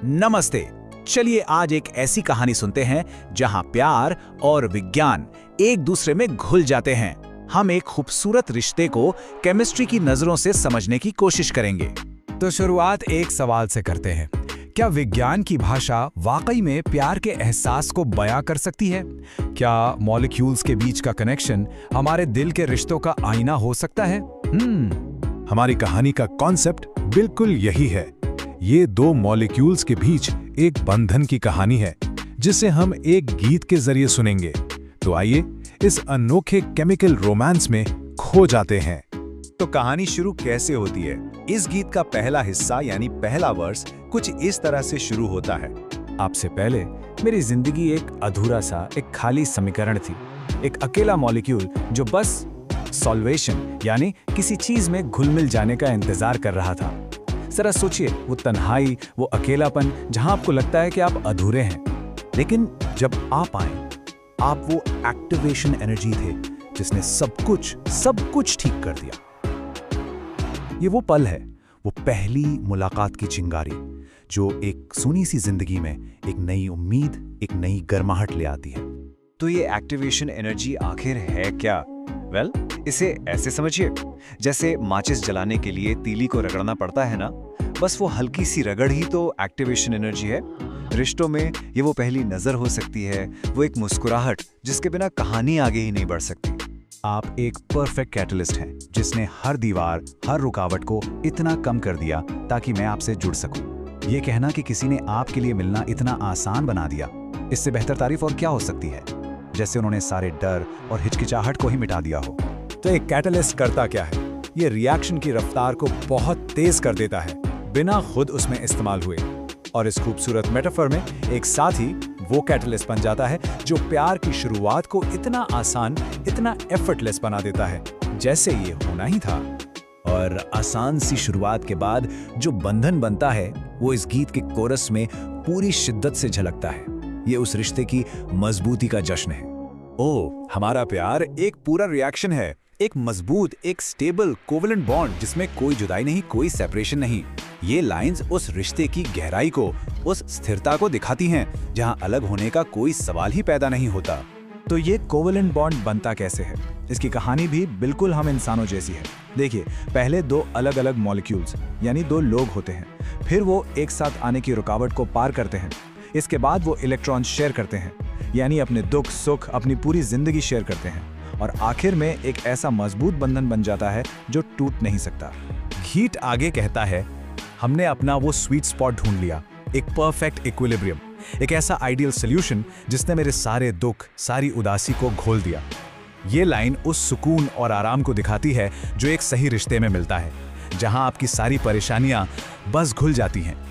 नमस्ते। चलिए आज एक ऐसी कहानी सुनते हैं जहां प्यार और विज्ञान एक दूसरे में घुल जाते हैं। हम एक खूबसूरत रिश्ते को केमिस्ट्री की नजरों से समझने की कोशिश करेंगे। तो शुरुआत एक सवाल से करते हैं। क्या विज्ञान की भाषा वाकई में प्यार के एहसास को बयां कर सकती है? क्या मॉलिक्यूल्स के बीच का कनेक्शन हमारे दिल के रिश्तों का आईना हो सकता है? हमारी कहानी का कॉन्सेप्ट बिल्कुल यही है। ये दो मॉलिक्यूल्स के बीच एक बंधन की कहानी है, जिसे हम एक गीत के जरिए सुनेंगे। तो आइए इस अनोखे केमिकल रोमांस में खो जाते हैं। तो कहानी शुरू कैसे होती है? इस गीत का पहला हिस्सा यानी पहला वर्स कुछ इस तरह से शुरू होता है। आपसे पहले मेरी जिंदगी एक अधूरा सा, एक खाली समीकरण थी। एक अकेला मॉलिक्यूल जो बस सॉल्वेशन यानी किसी चीज में घुल मिल जाने का इंतजार कर रहा था। जरा सोचिए, वो तन्हाई, वो अकेलापन जहां आपको लगता है कि आप अधूरे हैं। लेकिन जब आप आए, आप वो एक्टिवेशन एनर्जी थे जिसने सब कुछ ठीक कर दिया। ये वो पल है, वो पहली मुलाकात की चिंगारी जो एक सुनी सी जिंदगी में एक नई उम्मीद, एक नई गर्माहट ले आती है। तो ये एक्टिवेशन एनर्जी आखिर है क्या? वेल, इसे ऐसे समझिए, जैसे माचिस जलाने के लिए तीली को रगड़ना पड़ता है ना, बस वो हल्की सी रगड़ ही तो एक्टिवेशन एनर्जी है। रिश्तों में ये वो पहली नजर हो सकती है, वो एक मुस्कुराहट जिसके बिना कहानी आगे ही नहीं बढ़ सकती। आप एक परफेक्ट कैटलिस्ट हैं जिसने हर दीवार, हर रुकावट को इतना कम कर दिया ताकि मैं आपसे जुड़ सकूं। ये कहना कि किसी ने आपके लिए मिलना इतना आसान बना दिया, इससे बेहतर तारीफ और क्या हो सकती है? जैसे उन्होंने सारे डर और हिचकिचाहट को ही मिटा दिया हो। तो एक कैटलिस्ट करता क्या है? ये रिएक्शन की रफ्तार को बहुत तेज कर देता है, बिना खुद उसमें इस्तेमाल हुए। और इस खूबसूरत मेटाफर में एक साथी वो कैटलिस्ट बन जाता है जो प्यार की शुरुआत को इतना आसान, इतना एफर्टलेस बना देता है, जैसे ये होना ही था। और आसान सी शुरुआत के बाद जो बंधन बनता है, वो इस गीत के कोरस में पूरी शिद्दत से झलकता है। ये उस रिश्ते की मजबूती का जश्न है। ओह, हमारा प्यार एक पूरा रिएक्शन है, एक मजबूत, एक स्टेबल कोवेलेंट बॉन्ड जिसमें कोई जुदाई नहीं, कोई सेपरेशन नहीं। ये लाइंस उस रिश्ते की गहराई को, उस स्थिरता को दिखाती हैं, जहां अलग होने का कोई सवाल ही पैदा नहीं होता। तो ये कोवेलेंट बॉन्ड बनता कैसे है? इसकी कहानी भी बिल्कुल हम इंसानों जैसी है। देखिए, पहले दो अलग अलग मॉलिक्यूल्स यानी दो लोग होते हैं, फिर वो एक साथ आने की रुकावट को पार करते हैं। इसके बाद वो इलेक्ट्रॉन शेयर करते हैं, यानी अपने दुख सुख, अपनी पूरी जिंदगी शेयर करते हैं, और आखिर में एक ऐसा मजबूत बंधन बन जाता है जो टूट नहीं सकता। गीत आगे कहता है, हमने अपना वो स्वीट स्पॉट ढूंढ लिया, एक परफेक्ट इक्विलिब्रियम, एक ऐसा आइडियल सॉल्यूशन जिसने मेरे सारे दुख, सारी उदासी को घोल दिया। ये लाइन उस सुकून और आराम को दिखाती है जो एक सही रिश्ते में मिलता है, जहां आपकी सारी परेशानियां बस घुल जाती हैं।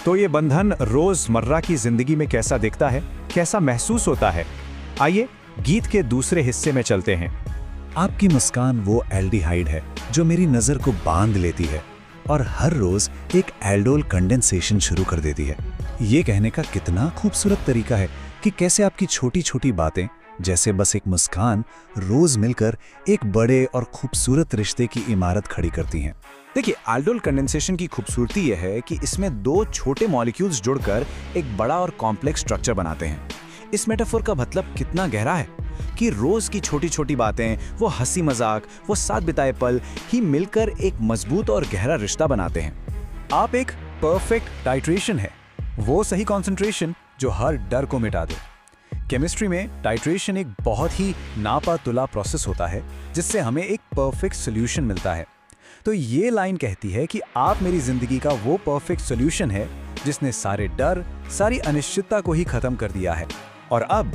तो ये बंधन रोजमर्रा की जिंदगी में कैसा दिखता है, कैसा महसूस होता है? आइए गीत के दूसरे हिस्से में चलते हैं। आपकी मुस्कान वो एल्डिहाइड है जो मेरी नजर को बांध लेती है और हर रोज एक एल्डोल कंडेंसेशन शुरू कर देती है। ये कहने का कितना खूबसूरत तरीका है कि कैसे आपकी छोटी छोटी बातें, जैसे बस एक मुस्कान, रोज मिलकर एक बड़े और खूबसूरत रिश्ते की इमारत खड़ी करती हैं। देखिए, एल्डोल कंडेंसेशन की खूबसूरती यह है कि इसमें दो छोटे मॉलिक्यूल्स जुड़कर एक बड़ा और कॉम्प्लेक्स स्ट्रक्चर बनाते हैं। इस मेटाफोर का मतलब कितना गहरा है कि रोज की छोटी छोटी बातें, वो हंसी मजाक, वो साथ बिताए पल ही मिलकर एक मजबूत और गहरा रिश्ता बनाते हैं। आप एक परफेक्ट टाइट्रेशन है, वो सही कंसंट्रेशन जो हर डर को मिटा दे। केमिस्ट्री में टाइट्रेशन एक बहुत ही नापा तुला प्रोसेस होता है जिससे हमें एक परफेक्ट सॉल्यूशन मिलता है। तो ये लाइन कहती है कि आप मेरी जिंदगी का वो परफेक्ट सॉल्यूशन है जिसने सारे डर, सारी अनिश्चितता को ही खत्म कर दिया है। और अब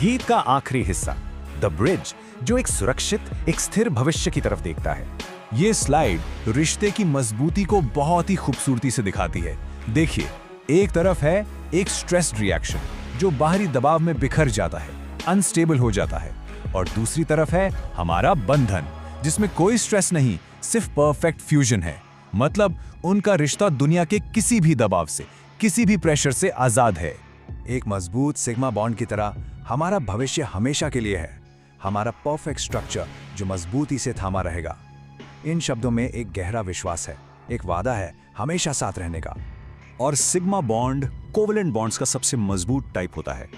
गीत का आखिरी हिस्सा, द ब्रिज, जो एक सुरक्षित, एक स्थिर भविष्य की तरफ देखता है। ये स्लाइड रिश्ते की मजबूती को बहुत ही खूबसूरती से दिखाती है। देखिए, एक तरफ है एक स्ट्रेस्ड रिएक्शन जो बाहरी दबाव में बिखर जाता है, अनस्टेबल हो जाता है, और दूसरी तरफ है हमारा बंधन जिसमें कोई स्ट्रेस नहीं, सिर्फ परफेक्ट फ्यूजन है। मतलब उनका रिश्ता दुनिया के किसी भी दबाव से, किसी भी प्रेशर से आजाद है। एक मजबूत सिग्मा बॉन्ड की तरह हमारा भविष्य हमेशा के लिए है, हमारा परफेक्ट स्ट्रक्चर जो मजबूती से थामा रहेगा। इन शब्दों में एक गहरा विश्वास है, एक वादा है हमेशा साथ रहने का। और सिग्मा बॉन्ड कोवेलेंट बॉन्ड्स का सबसे मजबूत टाइप होता है।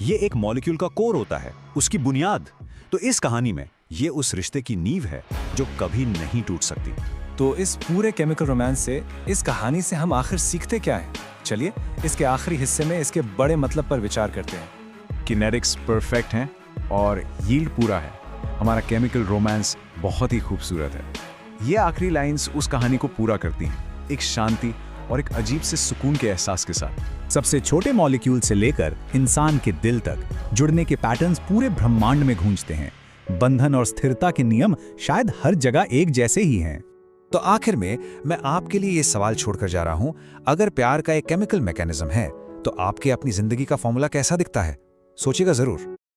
ये एक मॉलिक्यूल का कोर होता है, उसकी बुनियाद। तो इस कहानी में ये उस रिश्ते की नींव है जो कभी नहीं टूट सकती। तो इस पूरे केमिकल रोमांस से, इस कहानी से हम आखिर सीखते क्या हैं? चलिए इसके आखिरी हिस्से में इसके बड़े मतलब पर विचार करते हैं। किनेटिक्स परफेक्ट हैं और यील्ड पूरा है। हमारा केमिकल रोमांस बहुत ही खूबसूरत है। ये आखिरी लाइंस उस कहानी को पूरा करती हैं, एक शांति और एक अजीब से सुकून के एहसास के साथ। सबसे छोटे मॉलिक्यूल से लेकर इंसान के दिल तक जुड़ने के पैटर्न्स पूरे ब्रह्मांड में गूंजते हैं। बंधन और स्थिरता के नियम शायद हर जगह एक जैसे ही हैं। तो आखिर में मैं आपके लिए ये सवाल छोड़कर जा रहा हूं, अगर प्यार का एक केमिकल मैकेनिज्म है तो आपके अपनी जिंदगी का फॉर्मूला कैसा दिखता है? सोचिएगा जरूर।